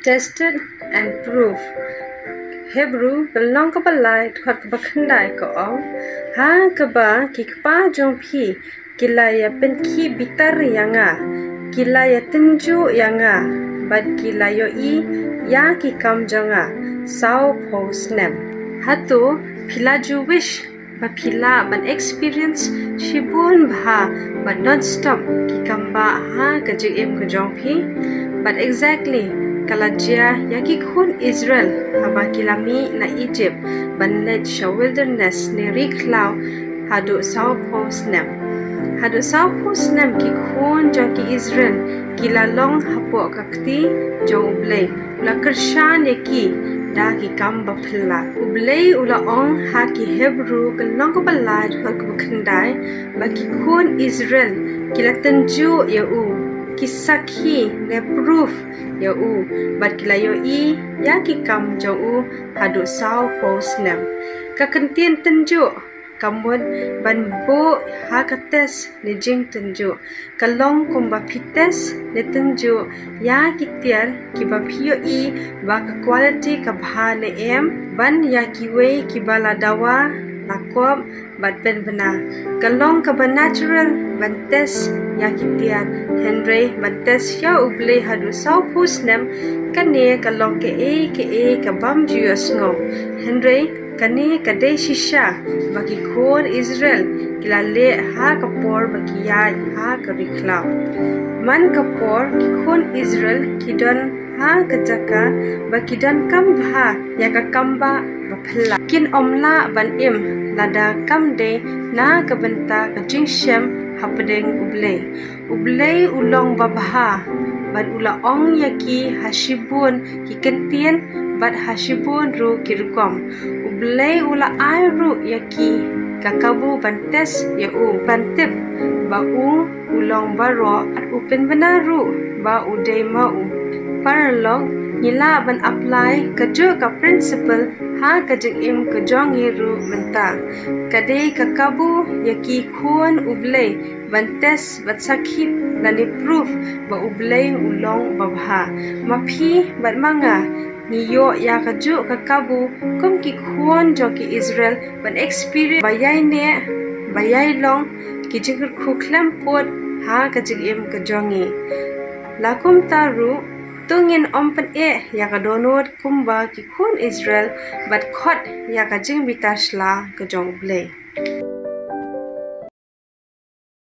tested and proved. Hebrew belong ka balai thot ka bakhandai ko ong ha ka ba ki pa jong phi kilaya pen ki bitar yanga kilaya tenju yanga bad kilayo I ya ki kam jonga sao po snem hatu phila Jewish ba phila ban experience shibun bha but non stop ki kamba ha ka jing ka jong phi but exactly kalajia yaki khun Israel haba kilami na Egypt banlet sha wilderness ne riklau hadu sao po snem ki khun jong ki Israel kilalong hapo kakti jong ublei ula kershan ki da ki kamba phla ublei ula ong ha ki Hebrew kalong ko balai hot ko khandai ba ki khun Israel kilatan ju ya u kisakhi ne proof ya u bat kilayo I ya ki kam jong u hadu sao po snem kakantien tenju kamun ban bo ha kates ne jing tenju kalong kumba pites ne tenju ya ki tiar ki ba phio I ba ka quality ka bha ne em ban ya ki we ki bala dawa lakom bat ben bana kalong ka ba natural ban tes ya ki tiar Henry ban tes ya uble hadu sao pusnem kane kalong ke e ka bam jios ngo Henry kane kade shisha bagi khon Israel kilale ha kapor bagi ya ha kariklau man kapor ki khon Israel kidon ha kajaka bakidan kambha ya ka kamba baphala kin omla ban im lada kamde na kabenta ka jingshem hapdeng ublei ulong babha bad ula ong yaki hashibun ki kentien bad hashibun ru kirkom ublei ula ai ru yaki kakabu bantes ya u bantip ba u ulong baro at upen banaru ba udai mau paralog nila ban apply kajo ka principle ha kajing im kajong ru menta kade kakabu yaki khun ublei bantes bat sakhip lani proof ba ublei ulong babha maphi bat manga niyo ya kaju kakabu kum ki khun jo ki Israel ban experience bayai long ki jigur khuklam pot ha kajing im kajongi lakum taru tungin ompen ya ka donot kumba ki khun Israel bat khot ya ka jing bitashla ka jong blei